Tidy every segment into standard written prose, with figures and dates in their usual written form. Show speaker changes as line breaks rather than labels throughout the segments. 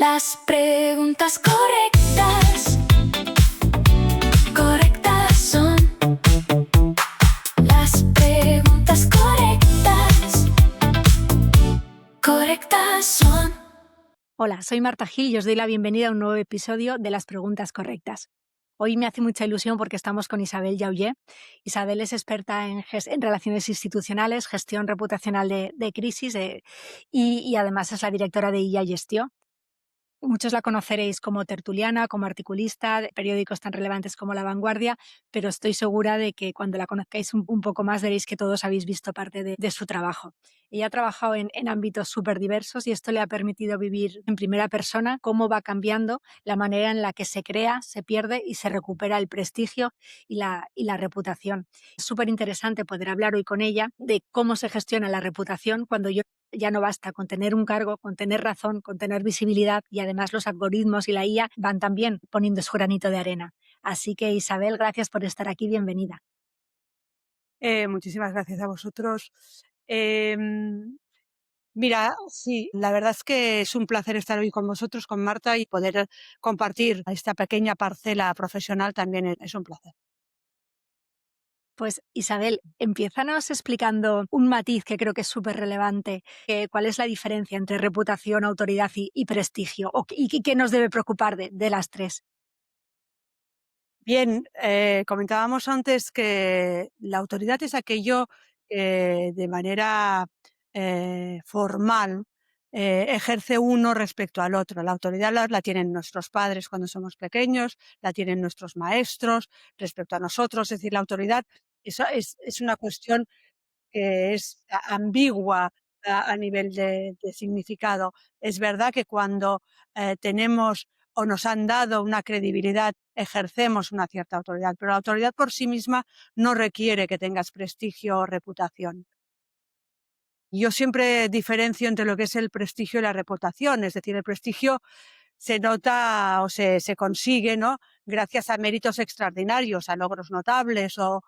Las preguntas correctas, correctas son. Las preguntas correctas, correctas son.
Hola, soy Marta Gil y os doy la bienvenida a un nuevo episodio de Las Preguntas Correctas. Hoy me hace mucha ilusión porque estamos con Isabel Yauyé. Isabel es experta en relaciones institucionales, gestión reputacional de crisis y además es la directora de IA Gestió. Muchos la conoceréis como tertuliana, como articulista de periódicos tan relevantes como La Vanguardia, pero estoy segura de que cuando la conozcáis un poco más veréis que todos habéis visto parte de su trabajo. Ella ha trabajado en ámbitos súper diversos y esto le ha permitido vivir en primera persona cómo va cambiando la manera en la que se crea, se pierde y se recupera el prestigio y la reputación. Es súper interesante poder hablar hoy con ella de cómo se gestiona la reputación cuando ya no basta con tener un cargo, con tener razón, con tener visibilidad y además los algoritmos y la IA van también poniendo su granito de arena. Así que Isabel, gracias por estar aquí, bienvenida.
Muchísimas gracias a vosotros. Mira, sí, la verdad es que es un placer estar hoy con vosotros, con Marta, y poder compartir esta pequeña parcela profesional también es un placer.
Pues Isabel, empiézanos explicando un matiz que creo que es súper relevante. ¿Cuál es la diferencia entre reputación, autoridad y prestigio? ¿Y qué nos debe preocupar de las tres?
Bien, comentábamos antes que la autoridad es aquello que de manera formal ejerce uno respecto al otro. La autoridad la tienen nuestros padres cuando somos pequeños, la tienen nuestros maestros respecto a nosotros. Es decir, la autoridad es una cuestión que es ambigua a nivel de significado. Es verdad que cuando tenemos o nos han dado una credibilidad, ejercemos una cierta autoridad, pero la autoridad por sí misma no requiere que tengas prestigio o reputación. Yo siempre diferencio entre lo que es el prestigio y la reputación, es decir, el prestigio se nota o se consigue, ¿no?, gracias a méritos extraordinarios, a logros notables o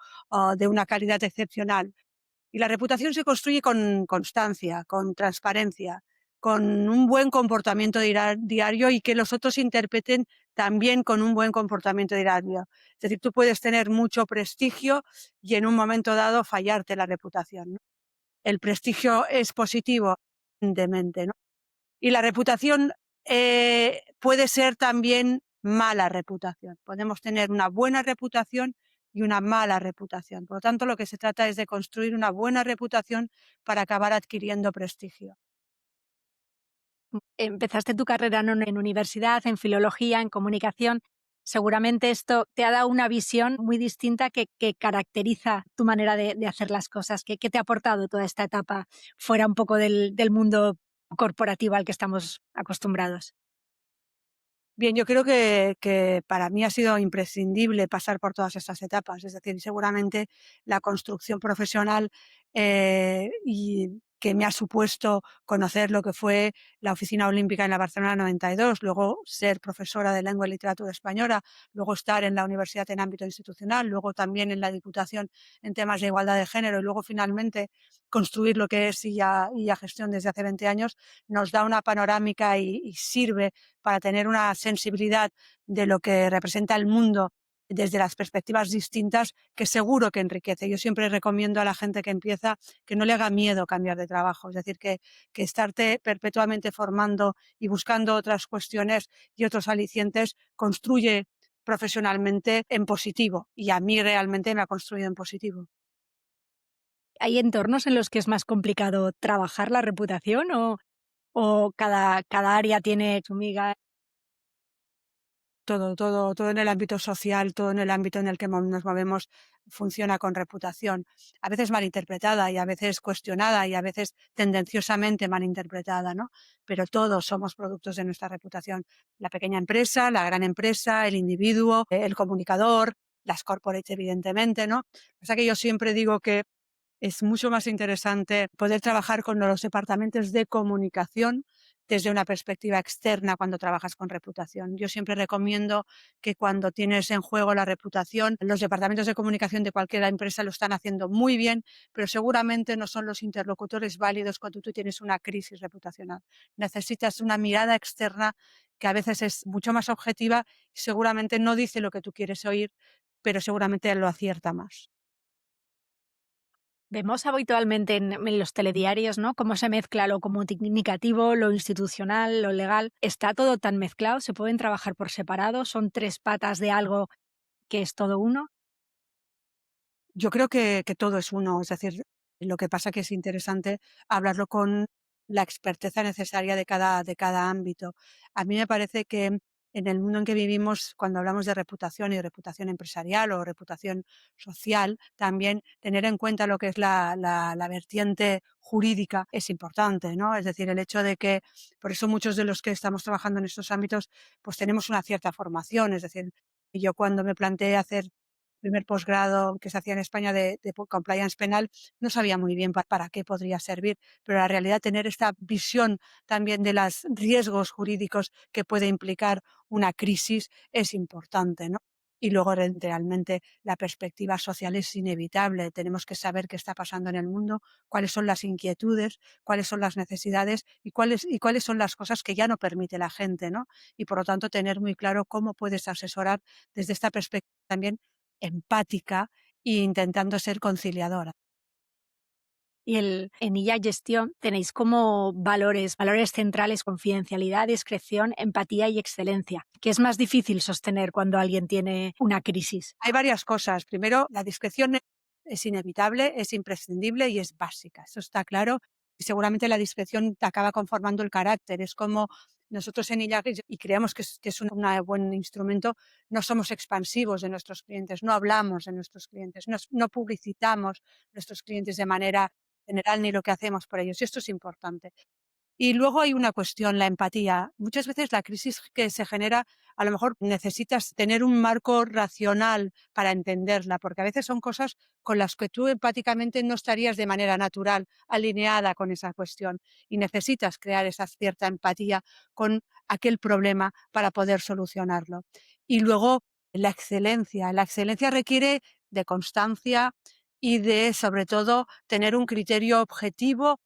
de una calidad excepcional. Y la reputación se construye con constancia, con transparencia, con un buen comportamiento diario y que los otros interpreten también con un buen comportamiento diario. Es decir, tú puedes tener mucho prestigio y en un momento dado fallarte la reputación, ¿no? El prestigio es positivo, evidentemente, ¿no? Y la reputación puede ser también mala reputación. Podemos tener una buena reputación y una mala reputación. Por lo tanto, lo que se trata es de construir una buena reputación para acabar adquiriendo prestigio.
Empezaste tu carrera en universidad, en filología, en comunicación. Seguramente esto te ha dado una visión muy distinta que caracteriza tu manera de hacer las cosas. ¿Qué te ha aportado toda esta etapa fuera un poco del mundo corporativo al que estamos acostumbrados?
Bien, yo creo que para mí ha sido imprescindible pasar por todas estas etapas. Es decir, seguramente la construcción profesional y que me ha supuesto conocer lo que fue la Oficina Olímpica en la Barcelona 92, luego ser profesora de Lengua y Literatura Española, luego estar en la universidad en ámbito institucional, luego también en la Diputación en temas de igualdad de género y luego finalmente construir lo que es IA Gestión desde hace 20 años, nos da una panorámica y sirve para tener una sensibilidad de lo que representa el mundo desde las perspectivas distintas que seguro que enriquece. Yo siempre recomiendo a la gente que empieza que no le haga miedo cambiar de trabajo, es decir, que estarte perpetuamente formando y buscando otras cuestiones y otros alicientes construye profesionalmente en positivo, y a mí realmente me ha construido en positivo.
¿Hay entornos en los que es más complicado trabajar la reputación o cada área tiene su miga?
Todo en el ámbito social, todo en el ámbito en el que nos movemos funciona con reputación. A veces malinterpretada y a veces cuestionada y a veces tendenciosamente malinterpretada, ¿no? Pero todos somos productos de nuestra reputación. La pequeña empresa, la gran empresa, el individuo, el comunicador, las corporates, evidentemente, ¿no? O sea que yo siempre digo que es mucho más interesante poder trabajar con los departamentos de comunicación desde una perspectiva externa cuando trabajas con reputación. Yo siempre recomiendo que cuando tienes en juego la reputación, los departamentos de comunicación de cualquier empresa lo están haciendo muy bien, pero seguramente no son los interlocutores válidos cuando tú tienes una crisis reputacional. Necesitas una mirada externa que a veces es mucho más objetiva y seguramente no dice lo que tú quieres oír, pero seguramente lo acierta más.
Vemos habitualmente en los telediarios, ¿no? Cómo se mezcla lo comunicativo, lo institucional, lo legal. Está todo tan mezclado, se pueden trabajar por separado, son tres patas de algo que es todo uno.
Yo creo que todo es uno, es decir, lo que pasa que es interesante hablarlo con la experteza necesaria de cada ámbito. A mí me parece que en el mundo en que vivimos, cuando hablamos de reputación y reputación empresarial o reputación social, también tener en cuenta lo que es la vertiente jurídica es importante, ¿no? Es decir, el hecho de que, por eso muchos de los que estamos trabajando en estos ámbitos, pues tenemos una cierta formación, es decir, yo cuando me planteé hacer primer posgrado que se hacía en España de compliance penal, no sabía muy bien para qué podría servir, pero la realidad tener esta visión también de los riesgos jurídicos que puede implicar una crisis es importante, ¿no? Y luego realmente la perspectiva social es inevitable. Tenemos que saber qué está pasando en el mundo, cuáles son las inquietudes, cuáles son las necesidades y cuáles son las cosas que ya no permite la gente, ¿no? Y por lo tanto tener muy claro cómo puedes asesorar desde esta perspectiva también empática e intentando ser conciliadora.
Y en ella gestión tenéis como valores centrales, confidencialidad, discreción, empatía y excelencia. ¿Qué es más difícil sostener cuando alguien tiene una crisis?
Hay varias cosas. Primero, la discreción es inevitable, es imprescindible y es básica. Eso está claro. Y seguramente la discreción te acaba conformando el carácter. Es como nosotros en Illagris, y creemos que es un buen instrumento, no somos expansivos de nuestros clientes, no hablamos de nuestros clientes, no publicitamos nuestros clientes de manera general ni lo que hacemos por ellos. Y esto es importante. Y luego hay una cuestión, la empatía. Muchas veces la crisis que se genera, a lo mejor necesitas tener un marco racional para entenderla, porque a veces son cosas con las que tú empáticamente no estarías de manera natural alineada con esa cuestión y necesitas crear esa cierta empatía con aquel problema para poder solucionarlo. Y luego la excelencia. La excelencia requiere de constancia y de, sobre todo, tener un criterio objetivo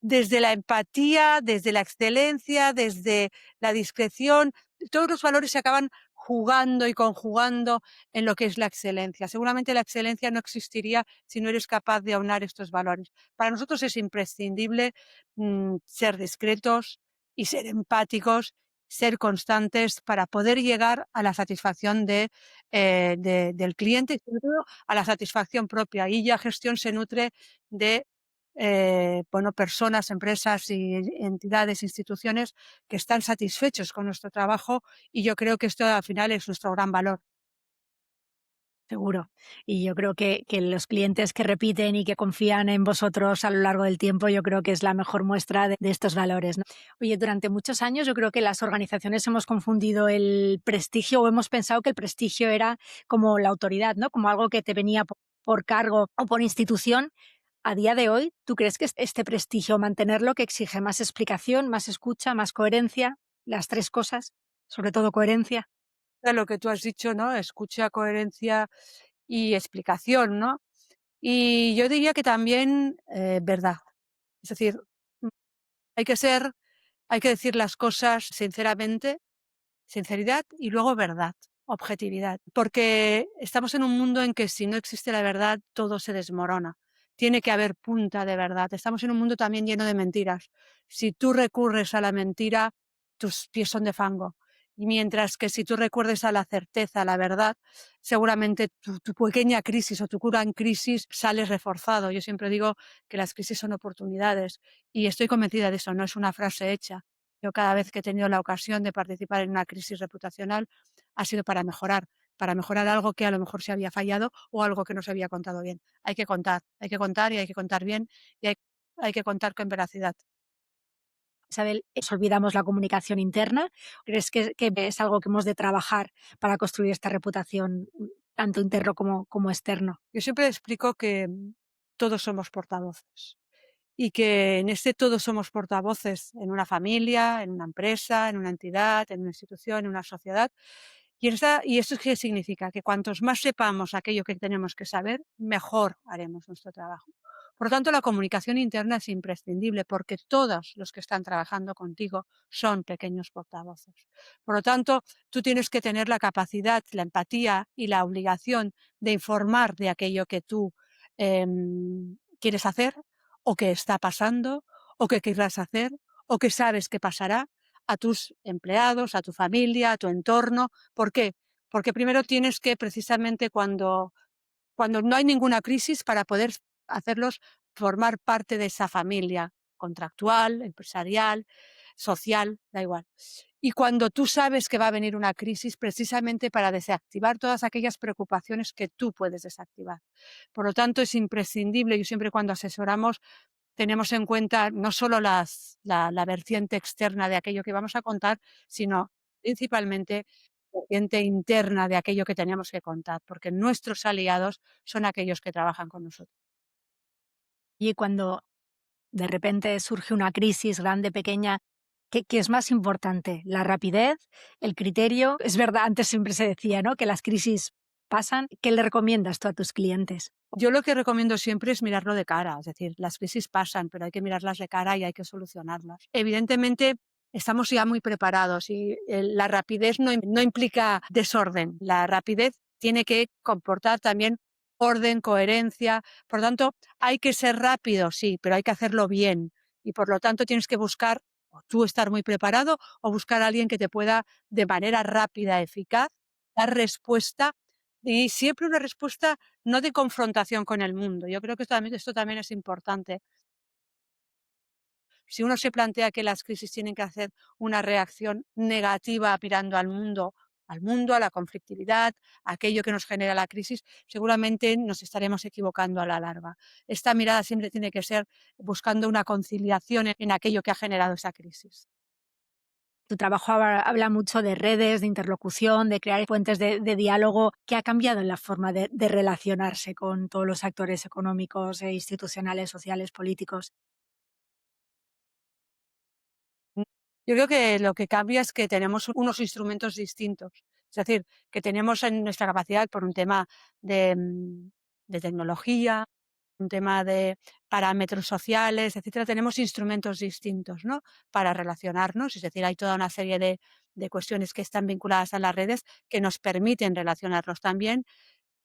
desde la empatía, desde la excelencia, desde la discreción, todos los valores se acaban jugando y conjugando en lo que es la excelencia. Seguramente la excelencia no existiría si no eres capaz de aunar estos valores. Para nosotros es imprescindible ser discretos y ser empáticos, ser constantes para poder llegar a la satisfacción del cliente y sobre todo a la satisfacción propia. Y ya gestión se nutre de bueno, personas, empresas y entidades, instituciones que están satisfechos con nuestro trabajo y yo creo que esto al final es nuestro gran valor.
Seguro. Y yo creo que los clientes que repiten y que confían en vosotros a lo largo del tiempo, yo creo que es la mejor muestra de estos valores, ¿no? Oye, durante muchos años yo creo que las organizaciones hemos confundido el prestigio o hemos pensado que el prestigio era como la autoridad, ¿no? Como algo que te venía por cargo o por institución. A día de hoy, ¿tú crees que este prestigio, mantenerlo, que exige más explicación, más escucha, más coherencia, las tres cosas, sobre todo coherencia?
Lo que tú has dicho, ¿no? Escucha, coherencia y explicación, ¿no? Y yo diría que también verdad. Es decir, mm, hay que ser, hay que decir las cosas sinceramente, sinceridad y luego verdad, objetividad. Porque estamos en un mundo en que si no existe la verdad, todo se desmorona. Tiene que haber punta de verdad. Estamos en un mundo también lleno de mentiras. Si tú recurres a la mentira, tus pies son de fango. Y mientras que si tú recurres a la certeza, a la verdad, seguramente tu pequeña crisis o tu gran crisis sales reforzado. Yo siempre digo que las crisis son oportunidades y estoy convencida de eso, no es una frase hecha. Yo cada vez que he tenido la ocasión de participar en una crisis reputacional ha sido para mejorar algo que a lo mejor se había fallado o algo que no se había contado bien. Hay que contar y hay que contar bien y hay que contar con veracidad.
Isabel, ¿nos olvidamos la comunicación interna? ¿Crees que es algo que hemos de trabajar para construir esta reputación, tanto interno como externo?
Yo siempre explico que todos somos portavoces y que en este todos somos portavoces en una familia, en una empresa, en una entidad, en una institución, en una sociedad. ¿Y esto qué significa? Que cuantos más sepamos aquello que tenemos que saber, mejor haremos nuestro trabajo. Por lo tanto, la comunicación interna es imprescindible porque todos los que están trabajando contigo son pequeños portavoces. Por lo tanto, tú tienes que tener la capacidad, la empatía y la obligación de informar de aquello que tú quieres hacer o que está pasando o que querrás hacer o que sabes que pasará a tus empleados, a tu familia, a tu entorno. ¿Por qué? Porque primero tienes que, precisamente cuando no hay ninguna crisis, para poder hacerlos formar parte de esa familia contractual, empresarial, social, da igual. Y cuando tú sabes que va a venir una crisis, precisamente para desactivar todas aquellas preocupaciones que tú puedes desactivar. Por lo tanto, es imprescindible, y siempre cuando asesoramos tenemos en cuenta no solo la vertiente externa de aquello que vamos a contar, sino principalmente la vertiente interna de aquello que tenemos que contar, porque nuestros aliados son aquellos que trabajan con nosotros.
Y cuando de repente surge una crisis grande, pequeña, ¿qué es más importante? ¿La rapidez? ¿El criterio? Es verdad, antes siempre se decía, ¿no?, que las crisis pasan. ¿Qué le recomiendas tú a tus clientes?
Yo lo que recomiendo siempre es mirarlo de cara, es decir, las crisis pasan, pero hay que mirarlas de cara y hay que solucionarlas. Evidentemente, estamos ya muy preparados y la rapidez no implica desorden. La rapidez tiene que comportar también orden, coherencia. Por lo tanto, hay que ser rápido, sí, pero hay que hacerlo bien. Y por lo tanto, tienes que buscar o tú estar muy preparado o buscar a alguien que te pueda, de manera rápida, eficaz, dar respuesta y siempre una respuesta no de confrontación con el mundo. Yo creo que esto también es importante. Si uno se plantea que las crisis tienen que hacer una reacción negativa mirando al mundo, a la conflictividad, a aquello que nos genera la crisis, seguramente nos estaremos equivocando a la larga. Esta mirada siempre tiene que ser buscando una conciliación en aquello que ha generado esa crisis.
Tu trabajo habla mucho de redes, de interlocución, de crear fuentes de diálogo. ¿Qué ha cambiado en la forma de relacionarse con todos los actores económicos e institucionales, sociales, políticos?
Yo creo que lo que cambia es que tenemos unos instrumentos distintos. Es decir, que tenemos en nuestra capacidad por un tema de tecnología, un tema de parámetros sociales, etcétera, tenemos instrumentos distintos, ¿no?, para relacionarnos. Es decir, hay toda una serie de cuestiones que están vinculadas a las redes que nos permiten relacionarnos también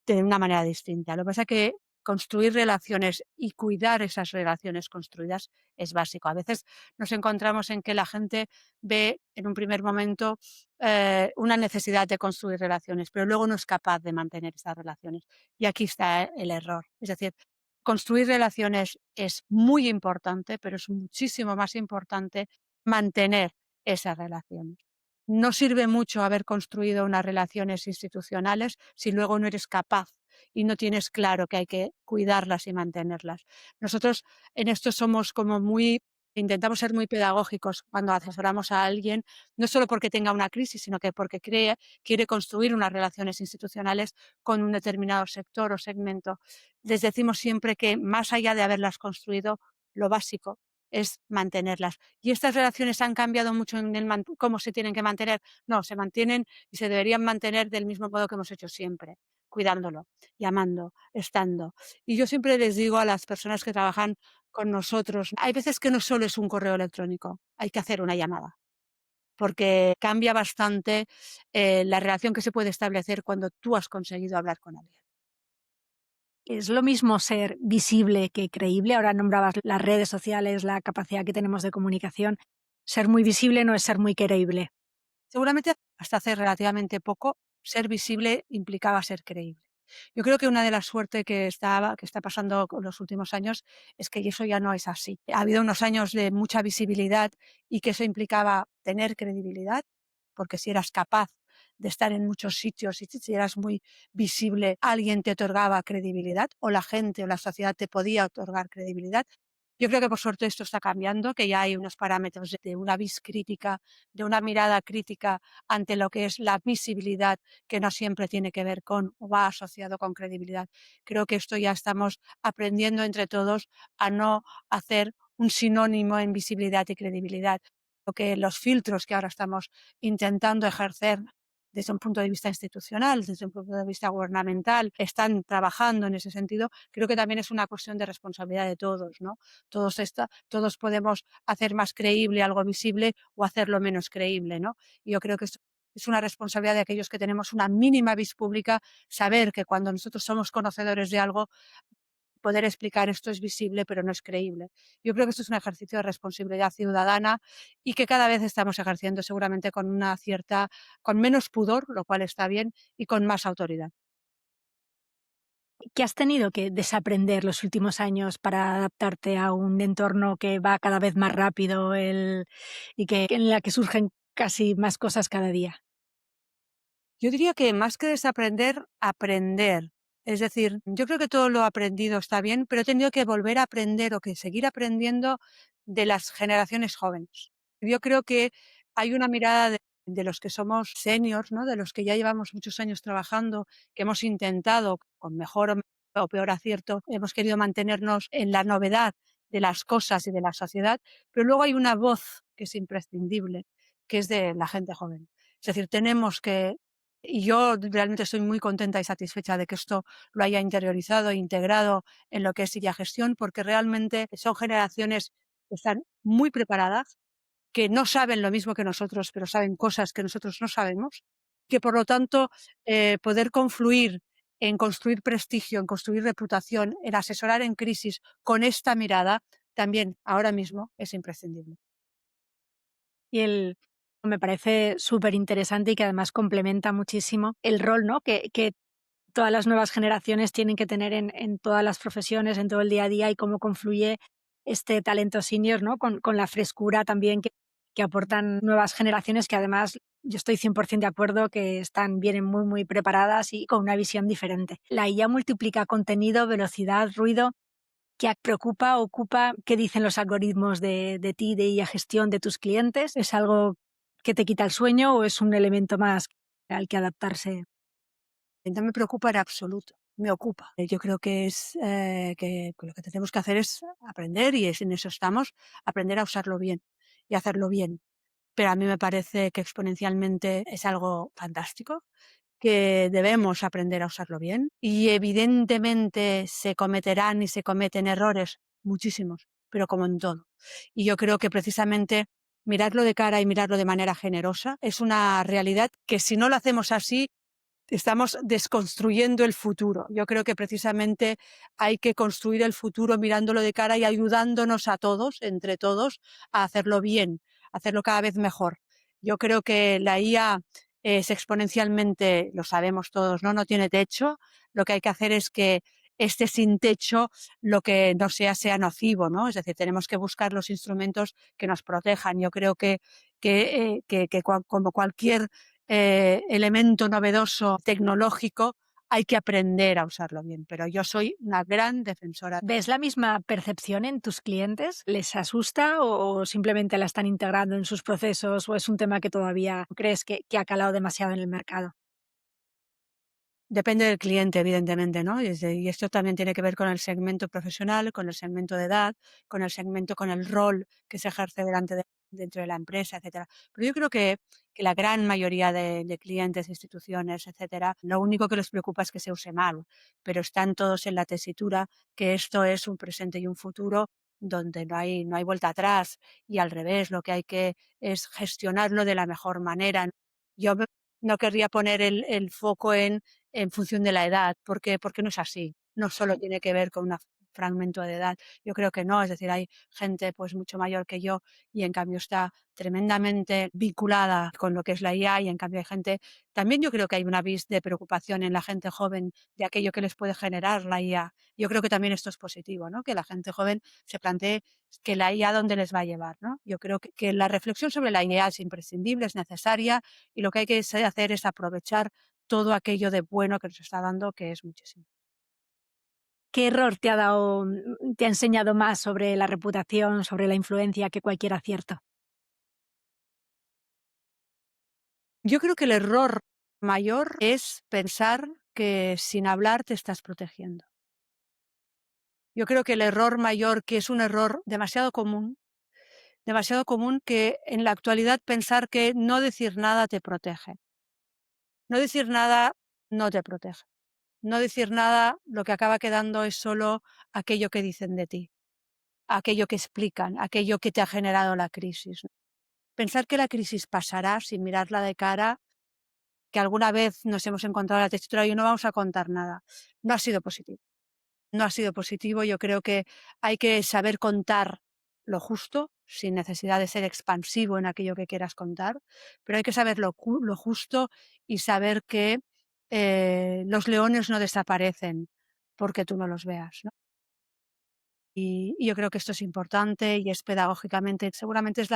de una manera distinta. Lo que pasa es que construir relaciones y cuidar esas relaciones construidas es básico. A veces nos encontramos en que la gente ve en un primer momento una necesidad de construir relaciones, pero luego no es capaz de mantener esas relaciones. Y aquí está el error. Es decir, construir relaciones es muy importante, pero es muchísimo más importante mantener esas relaciones. No sirve mucho haber construido unas relaciones institucionales si luego no eres capaz y no tienes claro que hay que cuidarlas y mantenerlas. Nosotros en esto somos como intentamos ser muy pedagógicos cuando asesoramos a alguien, no solo porque tenga una crisis, sino que porque quiere construir unas relaciones institucionales con un determinado sector o segmento. Les decimos siempre que más allá de haberlas construido, lo básico es mantenerlas. ¿Y estas relaciones han cambiado mucho en cómo se tienen que mantener? No, se mantienen y se deberían mantener del mismo modo que hemos hecho siempre, cuidándolo, llamando, estando. Y yo siempre les digo a las personas que trabajan con nosotros, hay veces que no solo es un correo electrónico, hay que hacer una llamada, porque cambia bastante la relación que se puede establecer cuando tú has conseguido hablar con alguien.
¿Es lo mismo ser visible que creíble? Ahora nombrabas las redes sociales, la capacidad que tenemos de comunicación. Ser muy visible no es ser muy creíble.
Seguramente hasta hace relativamente poco, ser visible implicaba ser creíble. Yo creo que una de las suertes que está pasando con los últimos años es que eso ya no es así. Ha habido unos años de mucha visibilidad y que eso implicaba tener credibilidad, porque si eras capaz de estar en muchos sitios y si eras muy visible, alguien te otorgaba credibilidad o la gente o la sociedad te podía otorgar credibilidad. Yo creo que por suerte esto está cambiando, que ya hay unos parámetros de una vis crítica, de una mirada crítica ante lo que es la visibilidad, que no siempre tiene que ver con o va asociado con credibilidad. Creo que esto ya estamos aprendiendo entre todos a no hacer un sinónimo en visibilidad y credibilidad. Lo que los filtros que ahora estamos intentando ejercer desde un punto de vista institucional, desde un punto de vista gubernamental, están trabajando en ese sentido, creo que también es una cuestión de responsabilidad de todos, ¿no? Todos podemos hacer más creíble algo visible o hacerlo menos creíble, ¿no? Y yo creo que es una responsabilidad de aquellos que tenemos una mínima vis pública saber que cuando nosotros somos conocedores de algo, poder explicar esto es visible, pero no es creíble. Yo creo que esto es un ejercicio de responsabilidad ciudadana y que cada vez estamos ejerciendo seguramente con menos pudor, lo cual está bien, y con más autoridad.
¿Qué has tenido que desaprender los últimos años para adaptarte a un entorno que va cada vez más rápido y en la que surgen casi más cosas cada día?
Yo diría que más que desaprender, aprender. Es decir, yo creo que todo lo aprendido está bien, pero he tenido que volver a aprender o que seguir aprendiendo de las generaciones jóvenes. Yo creo que hay una mirada de los que somos seniors, ¿no? De los que ya llevamos muchos años trabajando, que hemos intentado, con mejor o peor acierto, hemos querido mantenernos en la novedad de las cosas y de la sociedad, pero luego hay una voz que es imprescindible, que es de la gente joven. Es decir, tenemos que y yo realmente estoy muy contenta y satisfecha de que esto lo haya interiorizado e integrado en lo que es ya gestión, porque realmente son generaciones que están muy preparadas, que no saben lo mismo que nosotros, pero saben cosas que nosotros no sabemos, que por lo tanto poder confluir en construir prestigio, en construir reputación, en asesorar en crisis con esta mirada, también ahora mismo es imprescindible.
Y me parece súper interesante y que además complementa muchísimo el rol, ¿no? Que todas las nuevas generaciones tienen que tener en todas las profesiones, en todo el día a día y cómo confluye este talento senior, ¿no? Con la frescura también que aportan nuevas generaciones que además yo estoy 100% de acuerdo que vienen muy, muy preparadas y con una visión diferente. La IA multiplica contenido, velocidad, ruido. ¿Qué preocupa, ocupa? ¿Qué dicen los algoritmos de ti, de IA gestión de tus clientes? ¿Es algo que te quita el sueño o es un elemento más al que adaptarse?
No me preocupa en absoluto, me ocupa. Yo creo que es que lo que tenemos que hacer es aprender, y en eso estamos, aprender a usarlo bien y hacerlo bien. Pero a mí me parece que exponencialmente es algo fantástico, que debemos aprender a usarlo bien y evidentemente se cometerán y se cometen errores, muchísimos, pero como en todo. Y yo creo que precisamente mirarlo de cara y mirarlo de manera generosa es una realidad que si no lo hacemos así, estamos desconstruyendo el futuro. Yo creo que precisamente hay que construir el futuro mirándolo de cara y ayudándonos a todos, entre todos, a hacerlo bien, a hacerlo cada vez mejor. Yo creo que la IA es exponencialmente, lo sabemos todos, ¿no? No tiene techo. Lo que hay que hacer es que este sin techo, lo que no sea nocivo, ¿no? Es decir, tenemos que buscar los instrumentos que nos protejan. Yo creo como cualquier elemento novedoso tecnológico, hay que aprender a usarlo bien, pero yo soy una gran defensora.
¿Ves la misma percepción en tus clientes? ¿Les asusta o simplemente la están integrando en sus procesos o es un tema que todavía crees que ha calado demasiado en el mercado?
Depende del cliente, evidentemente, ¿no? Y esto también tiene que ver con el segmento profesional, con el segmento de edad, con el rol que se ejerce dentro de la empresa, etcétera. Pero yo creo que la gran mayoría de clientes, instituciones, etcétera, lo único que les preocupa es que se use mal, pero están todos en la tesitura que esto es un presente y un futuro donde no hay vuelta atrás, y al revés, lo que hay que es gestionarlo de la mejor manera. Yo no querría poner el foco en función de la edad, porque no es así. No solo tiene que ver con un fragmento de edad. Yo creo que no, es decir, hay gente pues mucho mayor que yo y en cambio está tremendamente vinculada con lo que es la IA, y en cambio hay gente, también yo creo que hay una vis de preocupación en la gente joven de aquello que les puede generar la IA. Yo creo que también esto es positivo, ¿no? Que la gente joven se plantee que la IA dónde les va a llevar, ¿no? Yo creo que la reflexión sobre la IA es imprescindible, es necesaria, y lo que hay que hacer es aprovechar todo aquello de bueno que nos está dando, que es muchísimo.
¿Qué error te ha enseñado más sobre la reputación, sobre la influencia que cualquier acierto?
Yo creo que el error mayor es pensar que sin hablar te estás protegiendo. Yo creo que el error mayor, que es un error demasiado común que en la actualidad pensar que no decir nada te protege. No decir nada no te protege. No decir nada, lo que acaba quedando es solo aquello que dicen de ti, aquello que explican, aquello que te ha generado la crisis. Pensar que la crisis pasará sin mirarla de cara, que alguna vez nos hemos encontrado en la tesitura y no vamos a contar nada, no ha sido positivo. No ha sido positivo. Yo creo que hay que saber contar lo justo, sin necesidad de ser expansivo en aquello que quieras contar, pero hay que saber lo justo y saber que los leones no desaparecen porque tú no los veas, ¿no? Y yo creo que esto es importante y es pedagógicamente, seguramente es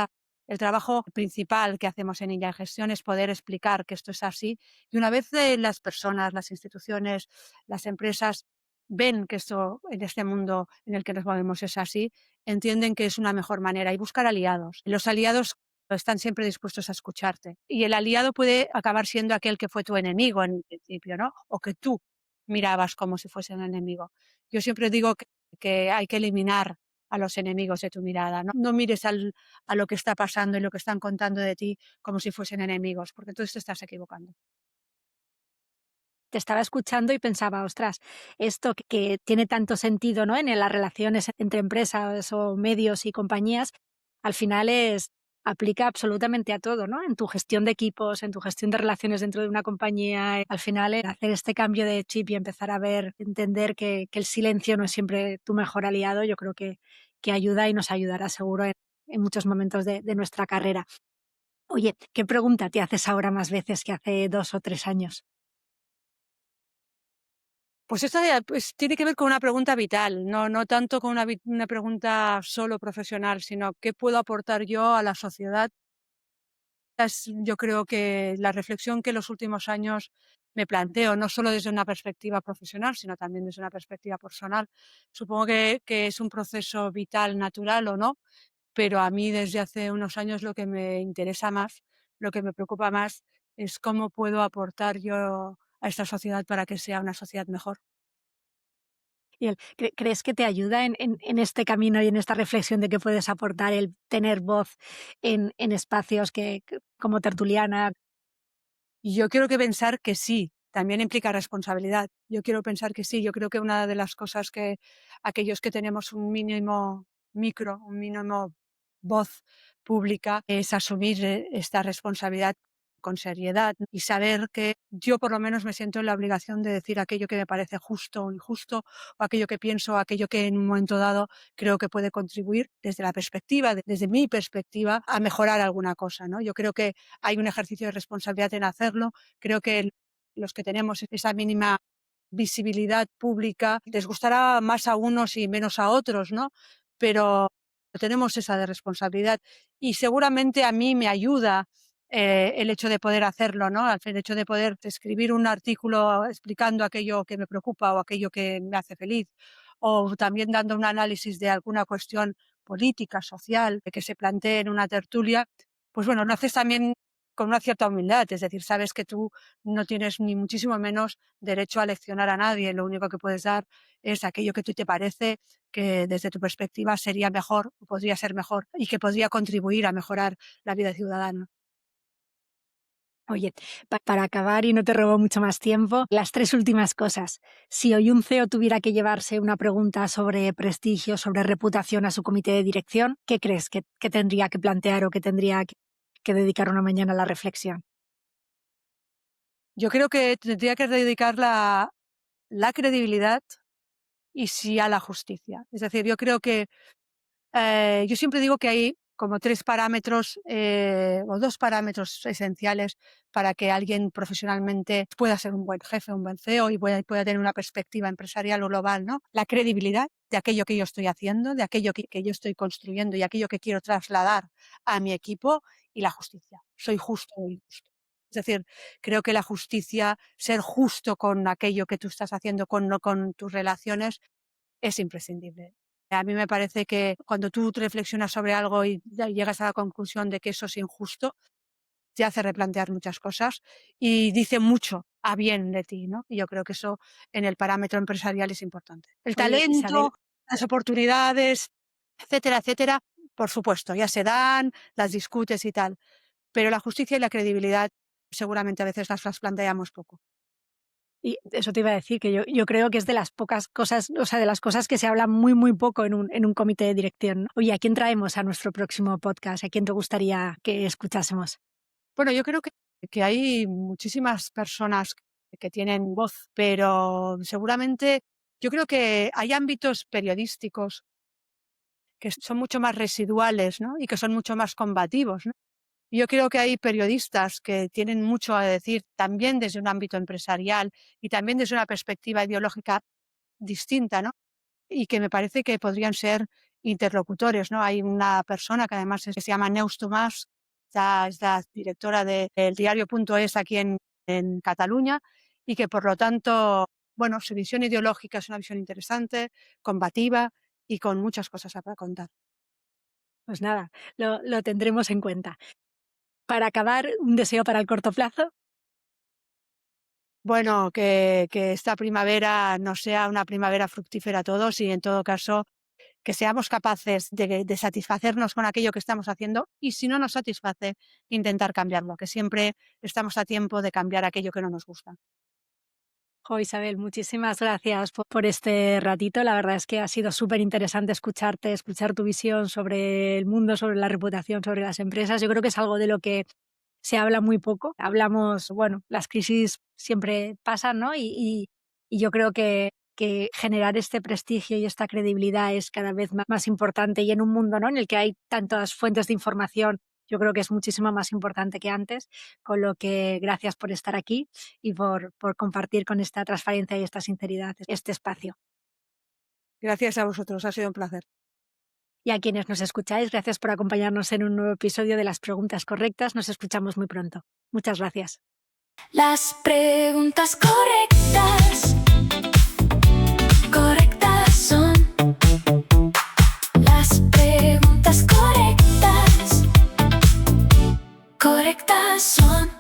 el trabajo principal que hacemos en Illa Gestión, es poder explicar que esto es así. Y una vez las personas, las instituciones, las empresas ven que esto en este mundo en el que nos movemos es así, entienden que es una mejor manera y buscar aliados. Los aliados están siempre dispuestos a escucharte. Y el aliado puede acabar siendo aquel que fue tu enemigo en el principio, ¿no? O que tú mirabas como si fuese un enemigo. Yo siempre digo que hay que eliminar a los enemigos de tu mirada. No mires a lo que está pasando y lo que están contando de ti como si fuesen enemigos, porque entonces te estás equivocando.
Te estaba escuchando y pensaba, ostras, esto que tiene tanto sentido, ¿no? En las relaciones entre empresas o medios y compañías, al final aplica absolutamente a todo, ¿no? En tu gestión de equipos, en tu gestión de relaciones dentro de una compañía. Al final, hacer este cambio de chip y empezar a entender que el silencio no es siempre tu mejor aliado, yo creo que ayuda y nos ayudará seguro en muchos momentos de nuestra carrera. Oye, ¿qué pregunta te haces ahora más veces que hace 2 o 3 años?
Pues esto pues, tiene que ver con una pregunta vital, no tanto con una pregunta solo profesional, sino qué puedo aportar yo a la sociedad. Yo creo que la reflexión que en los últimos años me planteo, no solo desde una perspectiva profesional, sino también desde una perspectiva personal. Supongo que es un proceso vital, natural o no, pero a mí desde hace unos años lo que me interesa más, lo que me preocupa más es cómo puedo aportar yo a esta sociedad para que sea una sociedad mejor.
¿Y crees que te ayuda en este camino y en esta reflexión de que puedes aportar el tener voz en espacios como tertuliana?
Y yo quiero que pensar que sí, también implica responsabilidad. Yo quiero pensar que sí, yo creo que una de las cosas que aquellos que tenemos un mínimo voz pública, es asumir esta responsabilidad con seriedad y saber que yo por lo menos me siento en la obligación de decir aquello que me parece justo o injusto, o aquello que pienso, o aquello que en un momento dado creo que puede contribuir desde la perspectiva, desde mi perspectiva, a mejorar alguna cosa, ¿no? Yo creo que hay un ejercicio de responsabilidad en hacerlo. Creo que los que tenemos esa mínima visibilidad pública, les gustará más a unos y menos a otros, ¿no? Pero tenemos esa de responsabilidad y seguramente a mí me ayuda el hecho de poder hacerlo, ¿no? El hecho de poder escribir un artículo explicando aquello que me preocupa o aquello que me hace feliz, o también dando un análisis de alguna cuestión política, social, que se plantee en una tertulia, pues bueno, lo haces también con una cierta humildad, es decir, sabes que tú no tienes ni muchísimo menos derecho a leccionar a nadie, lo único que puedes dar es aquello que a ti te parece que desde tu perspectiva sería mejor, o podría ser mejor, y que podría contribuir a mejorar la vida ciudadana.
Oye, para acabar y no te robo mucho más tiempo, las 3 últimas cosas. Si hoy un CEO tuviera que llevarse una pregunta sobre prestigio, sobre reputación a su comité de dirección, ¿qué crees que tendría que plantear o que tendría que dedicar una mañana a la reflexión?
Yo creo que tendría que dedicar la credibilidad y sí a la justicia. Es decir, yo creo que yo siempre digo que hay como 3 parámetros, o 2 parámetros esenciales para que alguien profesionalmente pueda ser un buen jefe, un buen CEO y pueda tener una perspectiva empresarial o global, ¿no? La credibilidad de aquello que yo estoy haciendo, de aquello que yo estoy construyendo y aquello que quiero trasladar a mi equipo, y la justicia. Soy justo o injusto. Es decir, creo que la justicia, ser justo con aquello que tú estás haciendo, con tus relaciones, es imprescindible. A mí me parece que cuando tú reflexionas sobre algo y ya llegas a la conclusión de que eso es injusto, te hace replantear muchas cosas y dice mucho a bien de ti, ¿no? Y yo creo que eso en el parámetro empresarial es importante. El
Oye, Isabel,
talento, las oportunidades, etcétera, etcétera, por supuesto, ya se dan, las discutes y tal, pero la justicia y la credibilidad seguramente a veces las planteamos poco.
Y eso te iba a decir, que yo creo que es de las pocas cosas, o sea, de las cosas que se hablan muy, muy poco en un comité de dirección, ¿no? Oye, ¿a quién traemos a nuestro próximo podcast? ¿A quién te gustaría que escuchásemos?
Bueno, yo creo que hay muchísimas personas que tienen voz, pero seguramente yo creo que hay ámbitos periodísticos que son mucho más residuales, ¿no? Y que son mucho más combativos, ¿no? Yo creo que hay periodistas que tienen mucho a decir también desde un ámbito empresarial y también desde una perspectiva ideológica distinta, ¿no? Y que me parece que podrían ser interlocutores, ¿no? Hay una persona que además se llama Neus Tomàs, es la directora del diario.es aquí en Cataluña, y que por lo tanto, bueno, su visión ideológica es una visión interesante, combativa y con muchas cosas para contar.
Pues nada, lo tendremos en cuenta. Para acabar, un deseo para el corto plazo.
Bueno, que esta primavera nos sea una primavera fructífera a todos y en todo caso que seamos capaces de satisfacernos con aquello que estamos haciendo y si no nos satisface, intentar cambiarlo, que siempre estamos a tiempo de cambiar aquello que no nos gusta.
Jo, Isabel, muchísimas gracias por este ratito. La verdad es que ha sido súper interesante escucharte, escuchar tu visión sobre el mundo, sobre la reputación, sobre las empresas. Yo creo que es algo de lo que se habla muy poco. Hablamos, bueno, las crisis siempre pasan, ¿no? Y yo creo que generar este prestigio y esta credibilidad es cada vez más importante y en un mundo, ¿no?, en el que hay tantas fuentes de información, yo creo que es muchísimo más importante que antes, con lo que gracias por estar aquí y por compartir con esta transparencia y esta sinceridad este espacio.
Gracias a vosotros, ha sido un placer.
Y a quienes nos escucháis, gracias por acompañarnos en un nuevo episodio de Las Preguntas Correctas. Nos escuchamos muy pronto. Muchas gracias.
Las preguntas correctas, correctas son. Las preguntas correctas, correctas son.